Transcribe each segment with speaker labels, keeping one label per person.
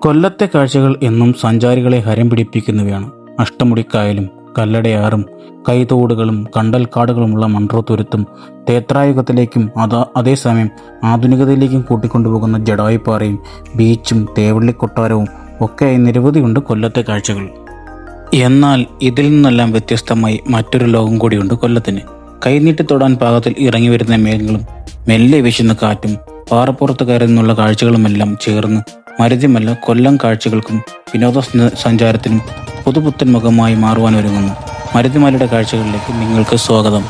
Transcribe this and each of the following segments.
Speaker 1: കൊല്ലത്തെ കാഴ്ചകൾ എന്നും സഞ്ചാരികളെ ഹരം പിടിപ്പിക്കുന്നവയാണ്. അഷ്ടമുടിക്കായലും കല്ലടയാറും കൈതോടുകളും കണ്ടൽക്കാടുകളുമുള്ള മൺട്രോത്തുരുത്തും തേത്രായുഗത്തിലേക്കും അതേസമയം ആധുനികതയിലേക്കും കൂട്ടിക്കൊണ്ടുപോകുന്ന ജഡായുപ്പാറയും ബീച്ചും തേവള്ളിക്കൊട്ടാരവും ഒക്കെയായി നിരവധിയുണ്ട് കൊല്ലത്തെ കാഴ്ചകൾ. എന്നാൽ ഇതിൽ നിന്നെല്ലാം വ്യത്യസ്തമായി മറ്റൊരു ലോകം കൂടിയുണ്ട് കൊല്ലത്തിന്. കൈനീട്ടി തൊടാൻ പാകത്തിൽ ഇറങ്ങി വരുന്ന മേഘങ്ങളും മെല്ലെ വീശുന്ന കാറ്റും പാറപ്പുറത്ത് കയറി നിന്നുള്ള കാഴ്ചകളുമെല്ലാം ചേർന്ന് മരുതിമല കൊല്ലം കാഴ്ചകൾക്കും വിനോദ സഞ്ചാരത്തിനും പുതുപുത്തൻ മുഖമായി മാറുവാൻ ഒരുങ്ങുന്നു. മരുതിമലയുടെ കാഴ്ചകളിലേക്ക് നിങ്ങൾക്ക് സ്വാഗതം.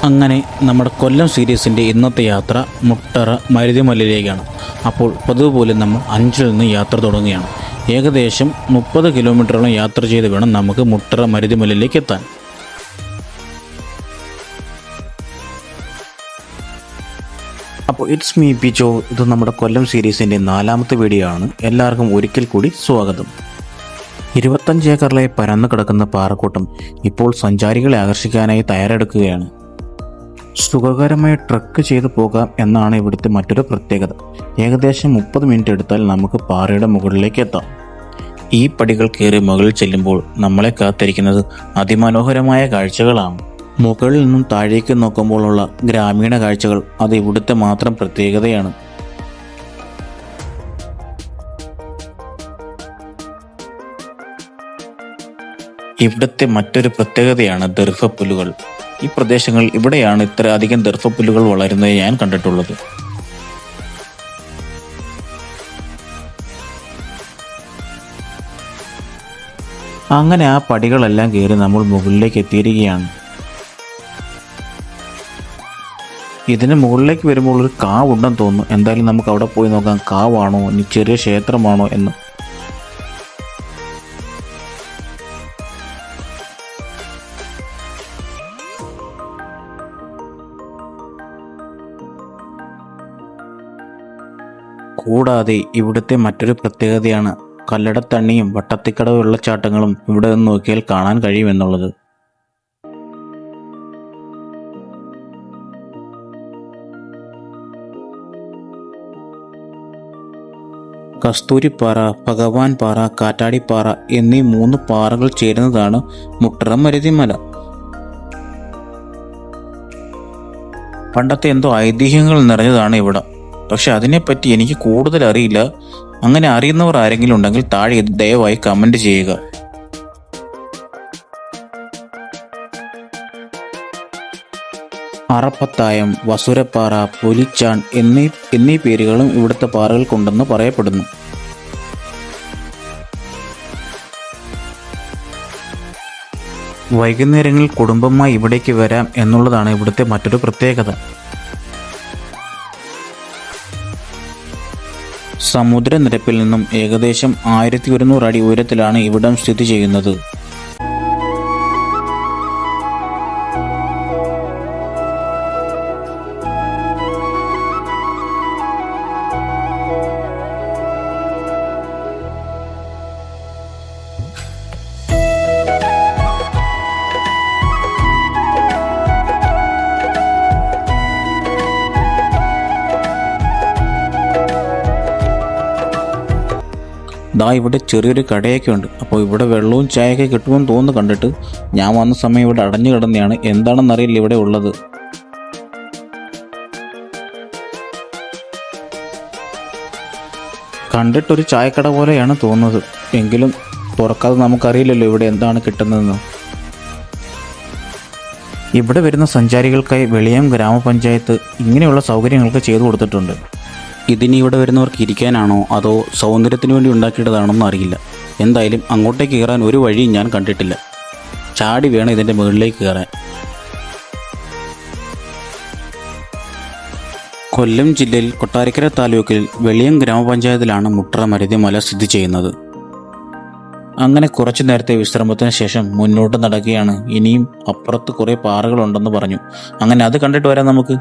Speaker 1: അങ്ങനെ നമ്മുടെ കൊല്ലം സീരീസിൻ്റെ ഇന്നത്തെ യാത്ര മുട്ടറ മരുതിമലയിലേക്കാണ്. അപ്പോൾ പതിവുപോലെ നമ്മൾ 5-ൽ നിന്ന് യാത്ര തുടങ്ങുകയാണ്. ഏകദേശം 30 കിലോമീറ്ററോളം യാത്ര ചെയ്ത് വേണം നമുക്ക് മുട്ടറ മരുതിമലയിലേക്ക് എത്താൻ. അപ്പോൾ ഇറ്റ്സ് മീ ബിജോ. ഇത് നമ്മുടെ കൊല്ലം സീരീസിൻ്റെ 4ാമത്തെ വീഡിയോ ആണ്. എല്ലാവർക്കും ഒരിക്കൽ കൂടി സ്വാഗതം. 25 ഏക്കറിലെ പരന്നു കിടക്കുന്ന പാറക്കൂട്ടം ഇപ്പോൾ സഞ്ചാരികളെ ആകർഷിക്കാനായി തയ്യാറെടുക്കുകയാണ്. സുഖകരമായി ട്രക്ക് ചെയ്തു പോകാം എന്നാണ് ഇവിടുത്തെ മറ്റൊരു പ്രത്യേകത. ഏകദേശം 30 മിനിറ്റ് എടുത്താൽ നമുക്ക് പാറയുടെ മുകളിലേക്ക് എത്താം. ഈ പടികൾ കയറി മുകളിൽ ചെല്ലുമ്പോൾ നമ്മളെ കാത്തിരിക്കുന്നത് അതിമനോഹരമായ കാഴ്ചകളാണ്. മുകളിൽ നിന്നും താഴേക്ക് നോക്കുമ്പോഴുള്ള ഗ്രാമീണ കാഴ്ചകൾ അത് ഇവിടുത്തെ മാത്രം പ്രത്യേകതയാണ്. ഇവിടുത്തെ മറ്റൊരു പ്രത്യേകതയാണ് ദർഭപ്പുല്ലുകൾ. ഈ പ്രദേശങ്ങൾ ഇവിടെയാണ് ഇത്ര അധികം ദർഭപ്പുല്ലുകൾ വളരുന്നത് ഞാൻ കണ്ടിട്ടുള്ളത്. അങ്ങനെ ആ പടികളെല്ലാം കയറി നമ്മൾ മുകളിലേക്ക് എത്തിയിരിക്കുകയാണ്. ഇതിന് മുകളിലേക്ക് വരുമ്പോൾ ഒരു കാവ് ഉണ്ടെന്ന് തോന്നുന്നു. എന്തായാലും നമുക്ക് അവിടെ പോയി നോക്കാം, കാവാണോ ഇനി ചെറിയ ക്ഷേത്രമാണോ എന്ന്. കൂടാതെ ഇവിടുത്തെ മറ്റൊരു പ്രത്യേകതയാണ് കല്ലടത്തണ്ണിയും വട്ടത്തിക്കടവ് വെള്ളച്ചാട്ടങ്ങളും ഇവിടെ നിന്ന് നോക്കിയാൽ കാണാൻ കഴിയുമെന്നുള്ളത്. കസ്തൂരിപ്പാറ, ഭഗവാൻ പാറ, കാറ്റാടിപ്പാറ എന്നീ 3 പാറകൾ ചേരുന്നതാണ് മുട്ടറ മരുതിമല. പണ്ടത്തെ എന്തോ ഐതിഹ്യങ്ങൾ നിറഞ്ഞതാണ് ഇവിടം. പക്ഷെ അതിനെപ്പറ്റി എനിക്ക് കൂടുതൽ അറിയില്ല. അങ്ങനെ അറിയുന്നവർ ആരെങ്കിലും ഉണ്ടെങ്കിൽ താഴെ ദയവായി കമന്റ് ചെയ്യുക. അറപ്പത്തായം, വസുരപ്പാറ, പുലിച്ചാൺ എന്നീ പേരുകളും ഇവിടുത്തെ പാറകൾക്കുണ്ടെന്ന് പറയപ്പെടുന്നു. വൈകുന്നേരങ്ങളിൽ കുടുംബമായി ഇവിടേക്ക് വരാം എന്നുള്ളതാണ് ഇവിടുത്തെ മറ്റൊരു പ്രത്യേകത. സമുദ്രനിരപ്പിൽ നിന്നും ഏകദേശം 1100 അടി ഉയരത്തിലാണ് ഇവിടം സ്ഥിതി ചെയ്യുന്നത്. ദാ ഇവിടെ ചെറിയൊരു കടയൊക്കെ ഉണ്ട്. അപ്പോൾ ഇവിടെ വെള്ളവും ചായയൊക്കെ കിട്ടുമെന്ന് തോന്നുന്നു കണ്ടിട്ട്. ഞാൻ വന്ന സമയം ഇവിടെ അടഞ്ഞു കിടന്നെയാണ്. എന്താണെന്നറിയില്ല ഇവിടെ ഉള്ളത്. കണ്ടിട്ടൊരു ചായക്കട പോലെയാണ് തോന്നുന്നത്. എങ്കിലും തുറക്കാതെ നമുക്കറിയില്ലല്ലോ ഇവിടെ എന്താണ് കിട്ടുന്നതെന്ന്. ഇവിടെ വരുന്ന സഞ്ചാരികൾക്കായി വെളിയം ഗ്രാമപഞ്ചായത്ത് ഇങ്ങനെയുള്ള സൗകര്യങ്ങൾക്ക് ചെയ്തു കൊടുത്തിട്ടുണ്ട്. ഇതിനി ഇവിടെ വരുന്നവർക്ക് ഇരിക്കാനാണോ അതോ സൗന്ദര്യത്തിന് വേണ്ടി ഉണ്ടാക്കിയതാണെന്നോ അറിയില്ല. എന്തായാലും അങ്ങോട്ടേക്ക് കയറാൻ ഒരു വഴിയും ഞാൻ കണ്ടിട്ടില്ല. ചാടി വേണം ഇതിൻ്റെ മുകളിലേക്ക് കയറാൻ. കൊല്ലം ജില്ലയിൽ കൊട്ടാരക്കര താലൂക്കിൽ വെളിയം ഗ്രാമപഞ്ചായത്തിലാണ് മുട്ടറ മരുതിമല സ്ഥിതി ചെയ്യുന്നത്. അങ്ങനെ കുറച്ചു നേരത്തെ വിശ്രമത്തിന് ശേഷം മുന്നോട്ട് നടക്കുകയാണ്. ഇനിയും അപ്പുറത്ത് കുറേ പാറകളുണ്ടെന്ന് പറഞ്ഞു. അങ്ങനെ അത് കണ്ടിട്ട് വരാം നമുക്ക്.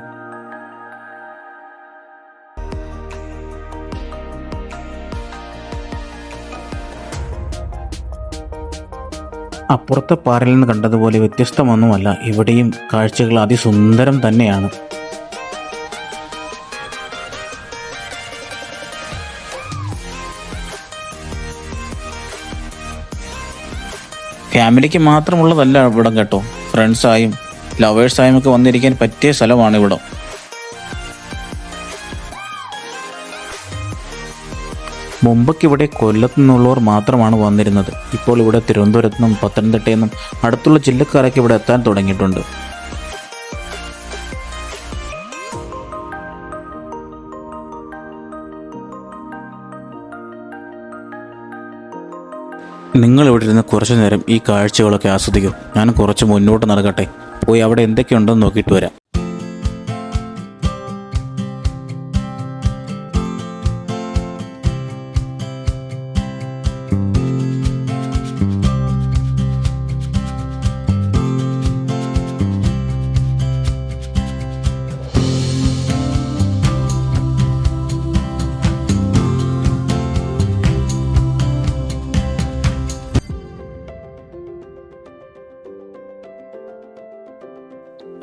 Speaker 1: അപ്പുറത്തെ പാറയിൽ നിന്ന് കണ്ടതുപോലെ വ്യത്യസ്തമൊന്നുമല്ല. ഇവിടെയും കാഴ്ചകൾ അതിസുന്ദരം തന്നെയാണ്. ഫാമിലിക്ക് മാത്രമുള്ളതല്ല ഇവിടം കേട്ടോ, ഫ്രണ്ട്സായും ലവേഴ്സായും ഒക്കെ വന്നിരിക്കാൻ പറ്റിയ സ്ഥലമാണ് ഇവിടം. മുമ്പൊക്കെ ഇവിടെ കൊല്ലത്തു നിന്നുള്ളവർ മാത്രമാണ് വന്നിരുന്നത്. ഇപ്പോൾ ഇവിടെ തിരുവനന്തപുരത്തു നിന്നും പത്തനംതിട്ടയിൽ നിന്നും അടുത്തുള്ള ജില്ലക്കാരൊക്കെ ഇവിടെ എത്താൻ തുടങ്ങിയിട്ടുണ്ട്. നിങ്ങൾ ഇവിടെ ഇരുന്ന് കുറച്ചു നേരം ഈ കാഴ്ചകളൊക്കെ ആസ്വദിക്കും. ഞാൻ കുറച്ച് മുന്നോട്ട് നടക്കട്ടെ, പോയി അവിടെ എന്തൊക്കെയുണ്ടെന്ന് നോക്കിയിട്ട് വരാം.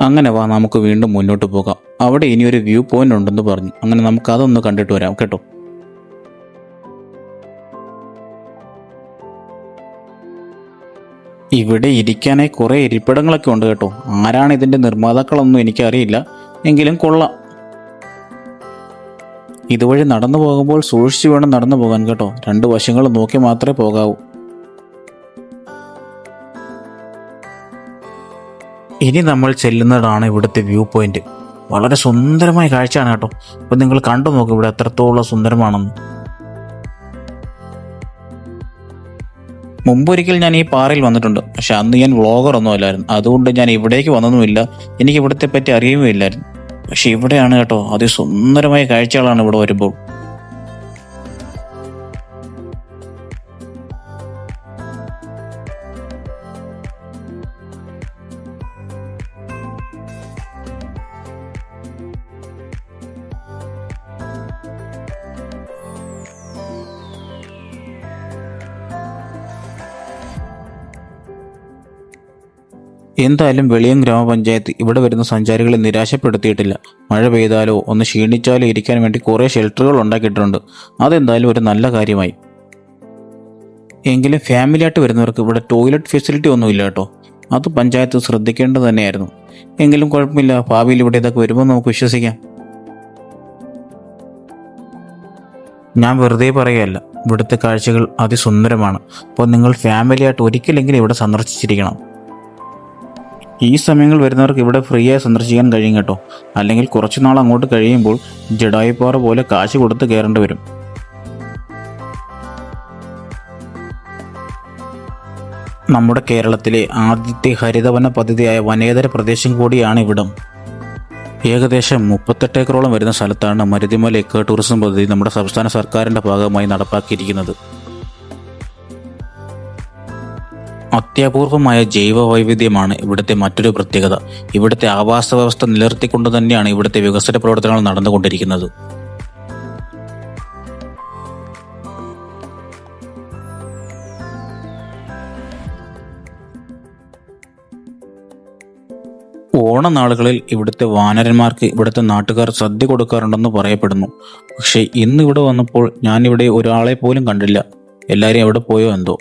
Speaker 1: അങ്ങനെ വാ, നമുക്ക് വീണ്ടും മുന്നോട്ട് പോകാം. അവിടെ ഇനിയൊരു വ്യൂ പോയിന്റ് ഉണ്ടെന്ന് പറഞ്ഞു. അങ്ങനെ നമുക്ക് അതൊന്ന് കണ്ടിട്ട് വരാം കേട്ടോ. ഇവിടെ ഇരിക്കാനായി കുറേ ഇരിപ്പിടങ്ങളൊക്കെ ഉണ്ട് കേട്ടോ. ആരാണ് ഇതിൻ്റെ നിർമ്മാതാക്കളൊന്നും എനിക്കറിയില്ല, എങ്കിലും കൊള്ളാം. ഇതുവഴി നടന്നു പോകുമ്പോൾ സൂക്ഷിച്ചു വേണം നടന്നു പോകാൻ കേട്ടോ. രണ്ട് വശങ്ങളും നോക്കി മാത്രമേ പോകാവൂ. ഇനി നമ്മൾ ചെല്ലുന്നതാണ് ഇവിടുത്തെ വ്യൂ പോയിന്റ്. വളരെ സുന്ദരമായ കാഴ്ചയാണ് കേട്ടോ. അപ്പം നിങ്ങൾ കണ്ടു നോക്കും ഇവിടെ എത്രത്തോളം സുന്ദരമാണെന്ന്. മുമ്പൊരിക്കൽ ഞാൻ ഈ പാറയിൽ വന്നിട്ടുണ്ട്, പക്ഷെ അന്ന് ഞാൻ വ്ളോഗർ ഒന്നും അല്ലായിരുന്നു. അതുകൊണ്ട് ഞാൻ ഇവിടേക്ക് വന്നതുമില്ല, എനിക്ക് ഇവിടത്തെ പറ്റി അറിയുകയില്ലായിരുന്നു. പക്ഷെ ഇവിടെയാണ് കേട്ടോ അതിസുന്ദരമായ കാഴ്ചകളാണ് ഇവിടെ വരുമ്പോൾ. എന്തായാലും വെളിയം ഗ്രാമപഞ്ചായത്ത് ഇവിടെ വരുന്ന സഞ്ചാരികളെ നിരാശപ്പെടുത്തിയിട്ടില്ല. മഴ പെയ്താലോ ഒന്ന് ക്ഷീണിച്ചാലോ ഇരിക്കാൻ വേണ്ടി കുറേ ഷെൽട്ടറുകൾ ഉണ്ടാക്കിയിട്ടുണ്ട്. അതെന്തായാലും ഒരു നല്ല കാര്യമായി. എങ്കിലും ഫാമിലി ആയിട്ട് വരുന്നവർക്ക് ഇവിടെ ടോയ്ലറ്റ് ഫെസിലിറ്റി ഒന്നുമില്ല കേട്ടോ. അത് പഞ്ചായത്ത് ശ്രദ്ധിക്കേണ്ടത് തന്നെയായിരുന്നു. എങ്കിലും കുഴപ്പമില്ല, ഭാവിയിൽ ഇവിടെ ഇതൊക്കെ വരുമ്പോൾ നമുക്ക് വിശ്വസിക്കാം. ഞാൻ വെറുതെ പറയുകയല്ല, ഇവിടുത്തെ കാഴ്ചകൾ അതിസുന്ദരമാണ്. അപ്പോൾ നിങ്ങൾ ഫാമിലിയായിട്ട് ഒരിക്കലെങ്കിലും ഇവിടെ സന്ദർശിച്ചിരിക്കണം. ഈ സമയങ്ങൾ വരുന്നവർക്ക് ഇവിടെ ഫ്രീ ആയി സന്ദർശിക്കാൻ കഴിയും കേട്ടോ. അല്ലെങ്കിൽ കുറച്ചു നാൾ അങ്ങോട്ട് കഴിയുമ്പോൾ ജഡായിപ്പാറ പോലെ കാശ് കൊടുത്ത് കയറേണ്ടി വരും. നമ്മുടെ കേരളത്തിലെ ആദ്യത്തെ ഹരിതവന പദ്ധതിയായ വനേതര പ്രദേശം കൂടിയാണ് ഇവിടം. ഏകദേശം 38 ഏക്കറോളം വരുന്ന സ്ഥലത്താണ് മരുതിമല എക്കോ ടൂറിസം പദ്ധതി നമ്മുടെ സംസ്ഥാന സർക്കാരിൻ്റെ ഭാഗമായി നടപ്പാക്കിയിരിക്കുന്നത്. അത്യപൂർവമായ ജൈവ വൈവിധ്യമാണ് ഇവിടുത്തെ മറ്റൊരു പ്രത്യേകത. ഇവിടുത്തെ ആവാസ വ്യവസ്ഥ നിലനിർത്തിക്കൊണ്ട് തന്നെയാണ് ഇവിടുത്തെ വികസന പ്രവർത്തനങ്ങൾ നടന്നുകൊണ്ടിരിക്കുന്നത്. ഓണനാളുകളിൽ ഇവിടുത്തെ വാനരന്മാർക്ക് ഇവിടുത്തെ നാട്ടുകാർ സദ്യ കൊടുക്കാറുണ്ടെന്ന് പറയപ്പെടുന്നു. പക്ഷേ ഇന്ന് ഇവിടെ വന്നപ്പോൾ ഞാനിവിടെ ഒരാളെ പോലും കണ്ടില്ല. എല്ലാവരും എവിടെ പോയോ എന്തോ.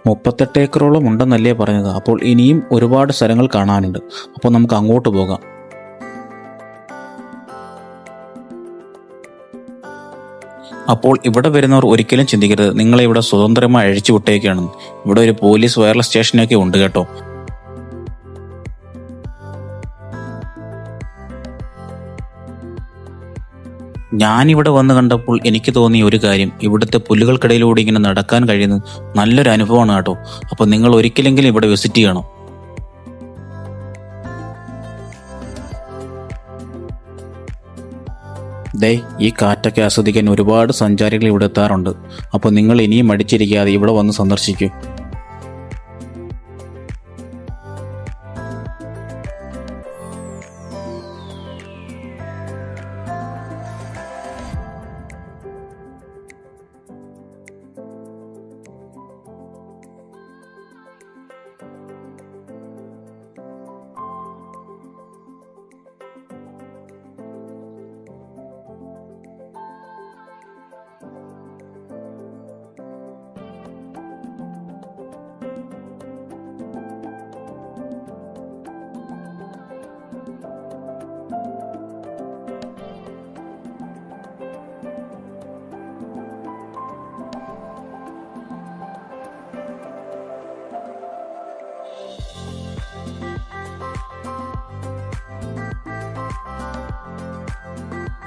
Speaker 1: മുപ്പത്തെട്ട് ഏക്കറോളം ഉണ്ടെന്നല്ലേ പറഞ്ഞത്. അപ്പോൾ ഇനിയും ഒരുപാട് സ്ഥലങ്ങൾ കാണാനുണ്ട്. അപ്പോൾ നമുക്ക് അങ്ങോട്ട് പോകാം. അപ്പോൾ ഇവിടെ വരുന്നവർ ഒരിക്കലും ചിന്തിക്കരുത് നിങ്ങളെ ഇവിടെ സ്വതന്ത്രമായി അഴിച്ചു വിട്ടേക്കാണെന്ന്. ഇവിടെ ഒരു പോലീസ് വയർലെസ് സ്റ്റേഷനൊക്കെ ഉണ്ട് കേട്ടോ. ഞാനിവിടെ വന്ന് കണ്ടപ്പോൾ എനിക്ക് തോന്നിയ ഒരു കാര്യം, ഇവിടുത്തെ പുല്ലുകൾക്കിടയിലൂടെ ഇങ്ങനെ നടക്കാൻ കഴിയുന്നത് നല്ലൊരു അനുഭവമാണ് കേട്ടോ. അപ്പോൾ നിങ്ങൾ ഒരിക്കലെങ്കിലും ഇവിടെ വിസിറ്റ് ചെയ്യണം. ദേ, ഈ കാറ്റൊക്കെ ആസ്വദിക്കാൻ ഒരുപാട് സഞ്ചാരികൾ ഇവിടെ എത്താറുണ്ട്. അപ്പോൾ നിങ്ങൾ ഇനിയും മടിച്ചിരിക്കാതെ ഇവിടെ വന്ന് സന്ദർശിക്കൂ.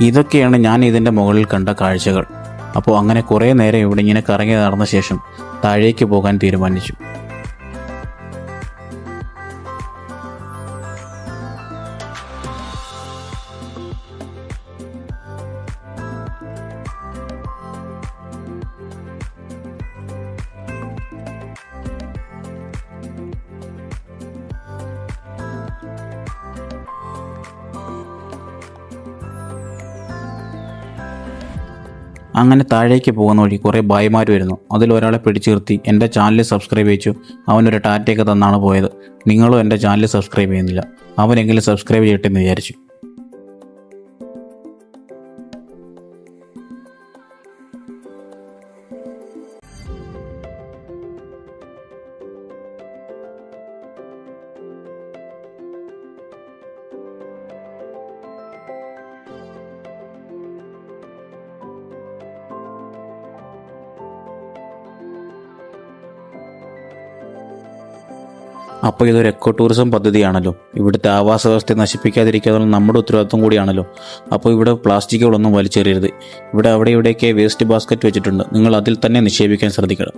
Speaker 1: ഇതൊക്കെയാണ് ഞാൻ ഇതിൻ്റെ മുകളിൽ കണ്ട കാഴ്ചകൾ. അപ്പോൾ അങ്ങനെ കുറേ നേരം ഇവിടെ ഇങ്ങനെ കറങ്ങി നടന്ന ശേഷം താഴേക്ക് പോകാൻ തീരുമാനിച്ചു. അങ്ങനെ താഴേക്ക് പോകുന്ന വഴി കുറേ ഭായിമാർ വരുന്നു. അതിലൊരാളെ പിടിച്ചു നിർത്തി എൻ്റെ ചാനൽ സബ്സ്ക്രൈബ് ചെയ്യിച്ചു. അവനൊരു ടാറ്റയൊക്കെ തന്നാണ് പോയത്. നിങ്ങളും എൻ്റെ ചാനൽ സബ്സ്ക്രൈബ് ചെയ്യുന്നില്ല, അവനെങ്കിലും സബ്സ്ക്രൈബ് ചെയ്യട്ടെ എന്ന് വിചാരിച്ചു. അപ്പോൾ ഇതൊരു എക്കോ ടൂറിസം പദ്ധതിയാണല്ലോ. ഇവിടുത്തെ ആവാസ വ്യവസ്ഥയെ നശിപ്പിക്കാതിരിക്കാനുള്ള നമ്മുടെ ഉത്തരവാദിത്വം കൂടിയാണല്ലോ. അപ്പോൾ ഇവിടെ പ്ലാസ്റ്റിക്കുകളൊന്നും വലിച്ചെറിയരുത്. ഇവിടെ അവിടെ ഇവിടെയൊക്കെ വേസ്റ്റ് ബാസ്ക്കറ്റ് വെച്ചിട്ടുണ്ട്, നിങ്ങൾ അതിൽ തന്നെ നിക്ഷേപിക്കാൻ ശ്രദ്ധിക്കണം.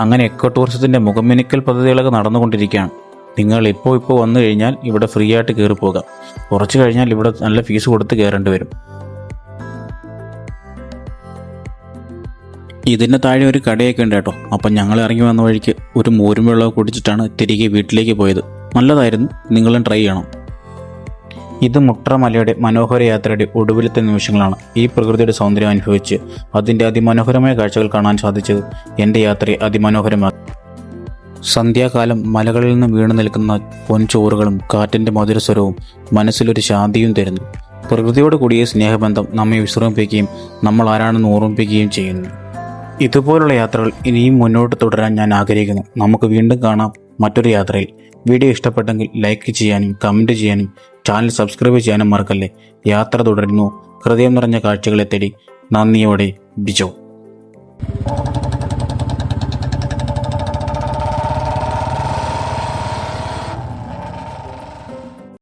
Speaker 1: അങ്ങനെ എക്കോ ടൂറിസത്തിൻ്റെ മുഖമിനുക്കൽ പദ്ധതികളൊക്കെ നടന്നുകൊണ്ടിരിക്കുകയാണ്. നിങ്ങൾ ഇപ്പോൾ വന്നു കഴിഞ്ഞാൽ ഇവിടെ ഫ്രീ ആയിട്ട് കയറി പോകാം. കുറച്ച് കഴിഞ്ഞാൽ ഇവിടെ നല്ല ഫീസ് കൊടുത്ത് കയറേണ്ടി വരും. ഇതിൻ്റെ താഴെ ഒരു കടയൊക്കെ ഉണ്ട് കേട്ടോ. അപ്പം ഞങ്ങൾ ഇറങ്ങി വന്ന വഴിക്ക് ഒരു മോരും വെള്ളമൊക്കെ കുടിച്ചിട്ടാണ് തിരികെ വീട്ടിലേക്ക് പോയത്. നല്ലതായിരുന്നു, നിങ്ങളും ട്രൈ ചെയ്യണം. ഇത് മുട്ട്ര മലയുടെ മനോഹര യാത്രയുടെ ഒടുവിലത്തെ നിമിഷങ്ങളാണ്. ഈ പ്രകൃതിയുടെ സൗന്ദര്യം അനുഭവിച്ച് അതിൻ്റെ അതിമനോഹരമായ കാഴ്ചകൾ കാണാൻ സാധിച്ചത് എൻ്റെ യാത്രയെ അതിമനോഹരമാക്കി. സന്ധ്യാകാലം മലകളിൽ നിന്ന് വീണു നിൽക്കുന്ന പൊൻചോറുകളും കാറ്റിൻ്റെ മധുരസ്വരവും മനസ്സിലൊരു ശാന്തിയും തരുന്നു. പ്രകൃതിയോട് കൂടിയ സ്നേഹബന്ധം നമ്മെ വിശ്രമിപ്പിക്കുകയും നമ്മൾ ആരാണെന്ന് ഓർമ്മിപ്പിക്കുകയും ചെയ്യുന്നു. ഇതുപോലുള്ള യാത്രകൾ ഇനിയും മുന്നോട്ട് തുടരാൻ ഞാൻ ആഗ്രഹിക്കുന്നു. നമുക്ക് വീണ്ടും കാണാം മറ്റൊരു യാത്രയിൽ. വീഡിയോ ഇഷ്ടപ്പെട്ടെങ്കിൽ ലൈക്ക് ചെയ്യാനും കമൻറ്റ് ചെയ്യാനും ചാനൽ സബ്സ്ക്രൈബ് ചെയ്യാനും മറക്കല്ലേ. യാത്ര തുടരുന്നു ഹൃദയം നിറഞ്ഞ കാഴ്ചകളെ തേടി. നന്ദിയോടെ ബിജോ.